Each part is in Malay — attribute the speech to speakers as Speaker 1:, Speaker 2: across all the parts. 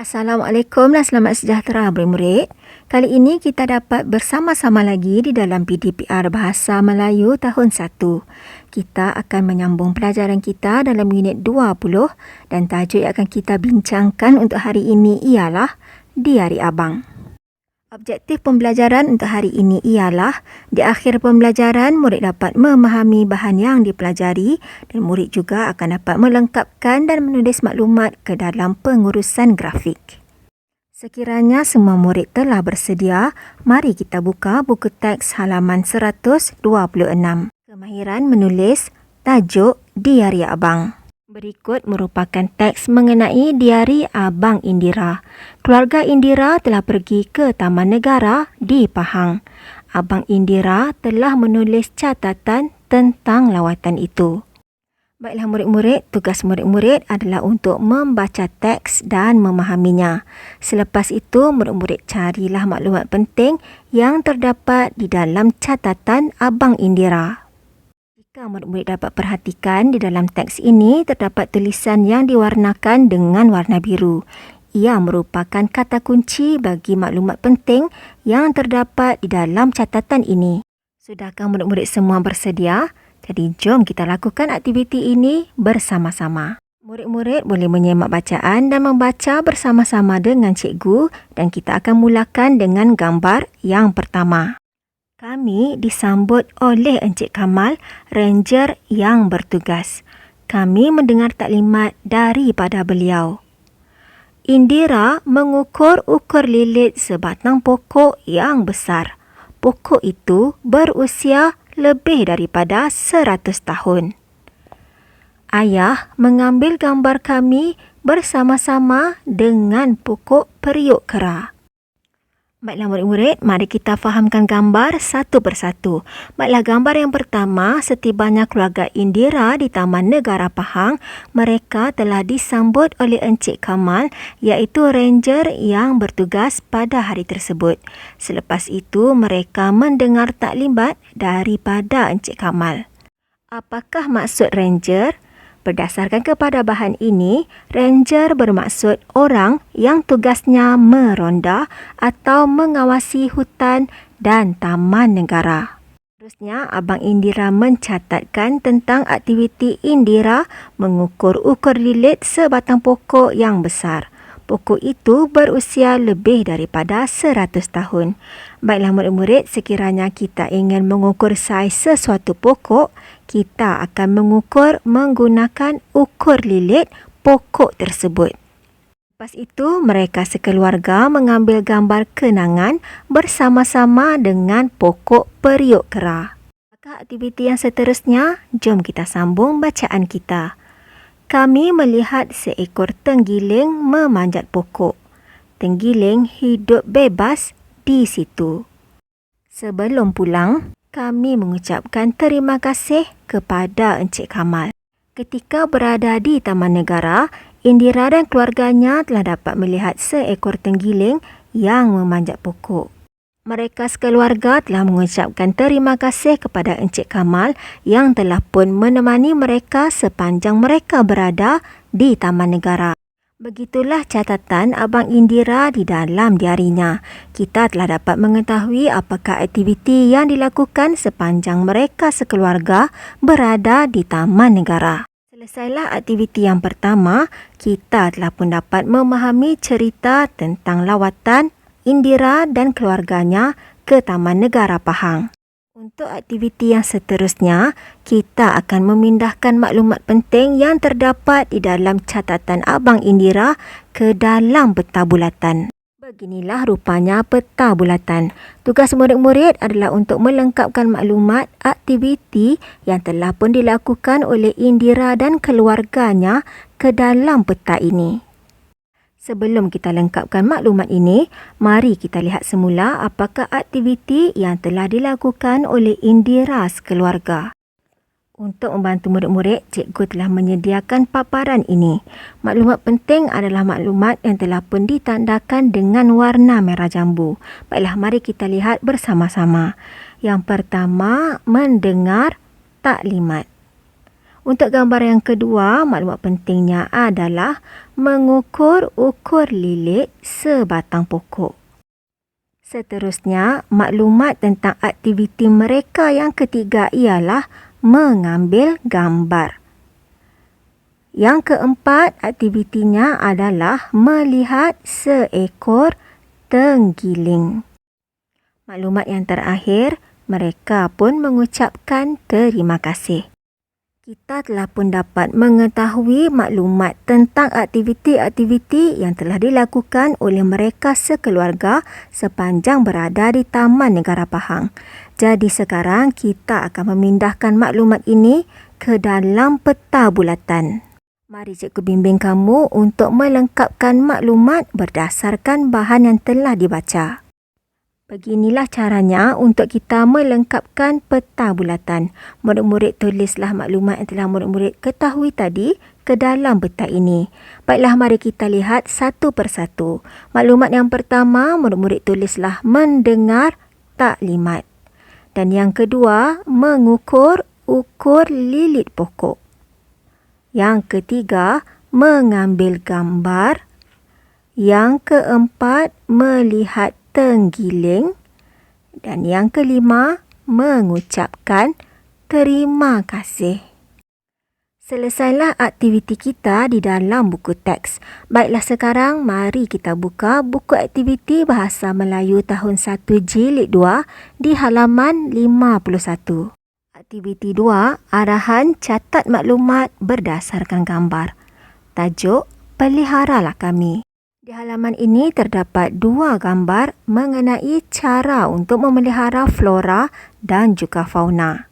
Speaker 1: Assalamualaikum dan selamat sejahtera murid-murid. Kali ini kita dapat bersama-sama lagi di dalam PDPR Bahasa Melayu tahun 1. Kita akan menyambung pelajaran kita dalam unit 20 dan tajuk yang akan kita bincangkan untuk hari ini ialah Diari Abang. Objektif pembelajaran untuk hari ini ialah di akhir pembelajaran murid dapat memahami bahan yang dipelajari dan murid juga akan dapat melengkapkan dan menulis maklumat ke dalam pengurusan grafik. Sekiranya semua murid telah bersedia, mari kita buka buku teks halaman 126. Kemahiran menulis, tajuk Diari Abang. Berikut merupakan teks mengenai diari Abang Indira. Keluarga Indira telah pergi ke Taman Negara di Pahang. Abang Indira telah menulis catatan tentang lawatan itu. Baiklah murid-murid, tugas murid-murid adalah untuk membaca teks dan memahaminya. Selepas itu, murid-murid carilah maklumat penting yang terdapat di dalam catatan Abang Indira. Jika murid-murid dapat perhatikan, di dalam teks ini terdapat tulisan yang diwarnakan dengan warna biru. Ia merupakan kata kunci bagi maklumat penting yang terdapat di dalam catatan ini. Sudahkah murid-murid semua bersedia? Jadi jom kita lakukan aktiviti ini bersama-sama. Murid-murid boleh menyemak bacaan dan membaca bersama-sama dengan cikgu dan kita akan mulakan dengan gambar yang pertama. Kami disambut oleh Encik Kamal, ranger yang bertugas. Kami mendengar taklimat daripada beliau. Indira mengukur lilit sebatang pokok yang besar. Pokok itu berusia lebih daripada 100 tahun. Ayah mengambil gambar kami bersama-sama dengan pokok periuk kera. Baiklah murid-murid, mari kita fahamkan gambar satu persatu. Baiklah, gambar yang pertama, setibanya keluarga Indira di Taman Negara Pahang, mereka telah disambut oleh Encik Kamal, iaitu ranger yang bertugas pada hari tersebut. Selepas itu, mereka mendengar taklimat daripada Encik Kamal. Apakah maksud ranger? Berdasarkan kepada bahan ini, ranger bermaksud orang yang tugasnya meronda atau mengawasi hutan dan taman negara. Seterusnya, Abang Indira mencatatkan tentang aktiviti Indira mengukur lilit sebatang pokok yang besar. Pokok itu berusia lebih daripada 100 tahun. Baiklah murid-murid, sekiranya kita ingin mengukur saiz sesuatu pokok, kita akan mengukur menggunakan ukur lilit pokok tersebut. Lepas itu, mereka sekeluarga mengambil gambar kenangan bersama-sama dengan pokok periuk kera. Apakah aktiviti yang seterusnya? Jom kita sambung bacaan kita. Kami melihat seekor tenggiling memanjat pokok. Tenggiling hidup bebas di situ. Sebelum pulang, kami mengucapkan terima kasih kepada Encik Kamal. Ketika berada di Taman Negara, Indira dan keluarganya telah dapat melihat seekor tenggiling yang memanjat pokok. Mereka sekeluarga telah mengucapkan terima kasih kepada Encik Kamal yang telah pun menemani mereka sepanjang mereka berada di Taman Negara. Begitulah catatan Abang Indira di dalam diarinya. Kita telah dapat mengetahui apakah aktiviti yang dilakukan sepanjang mereka sekeluarga berada di Taman Negara. Selesailah aktiviti yang pertama, kita telah pun dapat memahami cerita tentang lawatan Indira dan keluarganya ke Taman Negara Pahang. Untuk aktiviti yang seterusnya, kita akan memindahkan maklumat penting yang terdapat di dalam catatan Abang Indira ke dalam peta bulatan. Beginilah rupanya peta bulatan. Tugas murid-murid adalah untuk melengkapkan maklumat aktiviti yang telah pun dilakukan oleh Indira dan keluarganya ke dalam peta ini. Sebelum kita lengkapkan maklumat ini, mari kita lihat semula apakah aktiviti yang telah dilakukan oleh Indira sekeluarga. Untuk membantu murid-murid, cikgu telah menyediakan paparan ini. Maklumat penting adalah maklumat yang telah pun ditandakan dengan warna merah jambu. Baiklah, mari kita lihat bersama-sama. Yang pertama, mendengar taklimat. Untuk gambar yang kedua, maklumat pentingnya adalah mengukur ukur lilit sebatang pokok. Seterusnya, maklumat tentang aktiviti mereka yang ketiga ialah mengambil gambar. Yang keempat, aktivitinya adalah melihat seekor tenggiling. Maklumat yang terakhir, mereka pun mengucapkan terima kasih. Kita telah pun dapat mengetahui maklumat tentang aktiviti-aktiviti yang telah dilakukan oleh mereka sekeluarga sepanjang berada di Taman Negara Pahang. Jadi sekarang kita akan memindahkan maklumat ini ke dalam peta bulatan. Mari cikgu bimbing kamu untuk melengkapkan maklumat berdasarkan bahan yang telah dibaca. Beginilah caranya untuk kita melengkapkan peta bulatan. Murid-murid tulislah maklumat yang telah murid-murid ketahui tadi ke dalam peta ini. Baiklah, mari kita lihat satu persatu. Maklumat yang pertama, murid-murid tulislah mendengar taklimat. Dan yang kedua, mengukur ukur lilit pokok. Yang ketiga, mengambil gambar. Yang keempat, melihat tenggiling. Dan yang kelima, mengucapkan terima kasih. Selesailah aktiviti kita di dalam buku teks. Baiklah, sekarang mari kita buka buku aktiviti Bahasa Melayu tahun 1 jilid 2 di halaman 51. Aktiviti 2, arahan catat maklumat berdasarkan gambar. Tajuk, peliharalah kami. Di halaman ini terdapat 2 gambar mengenai cara untuk memelihara flora dan juga fauna.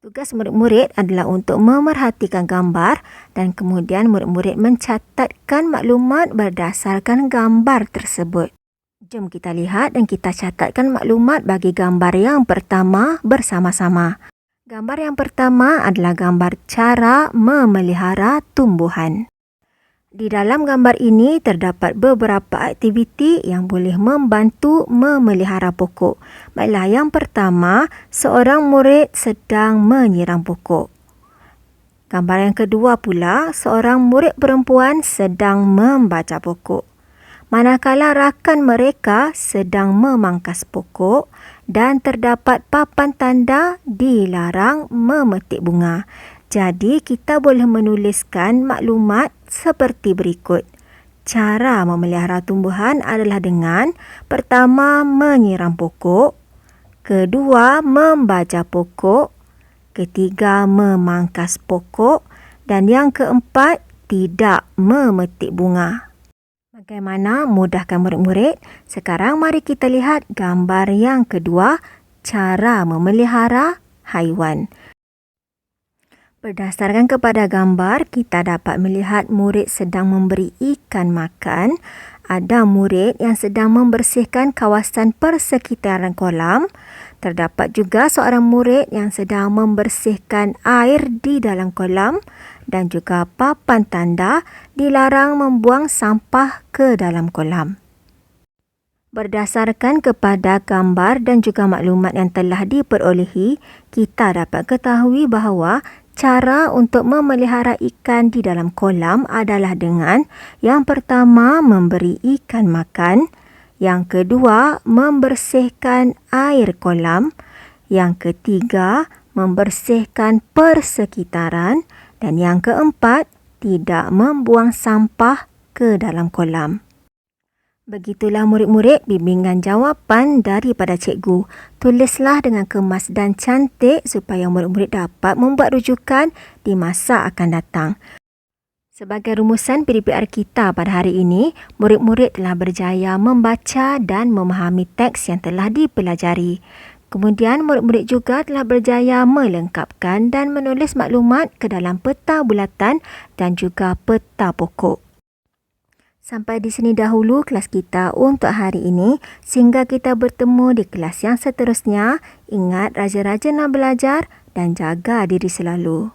Speaker 1: Tugas murid-murid adalah untuk memerhatikan gambar dan kemudian murid-murid mencatatkan maklumat berdasarkan gambar tersebut. Jom kita lihat dan kita catatkan maklumat bagi gambar yang pertama bersama-sama. Gambar yang pertama adalah gambar cara memelihara tumbuhan. Di dalam gambar ini terdapat beberapa aktiviti yang boleh membantu memelihara pokok. Baiklah, yang pertama, seorang murid sedang menyiram pokok. Gambar yang kedua pula, seorang murid perempuan sedang membaca pokok. Manakala rakan mereka sedang memangkas pokok dan terdapat papan tanda dilarang memetik bunga. Jadi, kita boleh menuliskan maklumat seperti berikut. Cara memelihara tumbuhan adalah dengan pertama, menyiram pokok, kedua, membaca pokok, ketiga, memangkas pokok, dan yang keempat, tidak memetik bunga. Bagaimana mudahkan murid-murid? Sekarang mari kita lihat gambar yang kedua, cara memelihara haiwan. Berdasarkan kepada gambar, kita dapat melihat murid sedang memberi ikan makan. Ada murid yang sedang membersihkan kawasan persekitaran kolam. Terdapat juga seorang murid yang sedang membersihkan air di dalam kolam. Dan juga papan tanda dilarang membuang sampah ke dalam kolam. Berdasarkan kepada gambar dan juga maklumat yang telah diperolehi, kita dapat ketahui bahawa cara untuk memelihara ikan di dalam kolam adalah dengan yang pertama, memberi ikan makan, yang kedua, membersihkan air kolam, yang ketiga, membersihkan persekitaran, dan yang keempat, tidak membuang sampah ke dalam kolam. Begitulah murid-murid bimbingan jawapan daripada cikgu. Tulislah dengan kemas dan cantik supaya murid-murid dapat membuat rujukan di masa akan datang. Sebagai rumusan PDPR kita pada hari ini, murid-murid telah berjaya membaca dan memahami teks yang telah dipelajari. Kemudian murid-murid juga telah berjaya melengkapkan dan menulis maklumat ke dalam peta bulatan dan juga peta pokok. Sampai di sini dahulu kelas kita untuk hari ini. Sehingga kita bertemu di kelas yang seterusnya. Ingat, rajin-rajinlah belajar dan jaga diri selalu.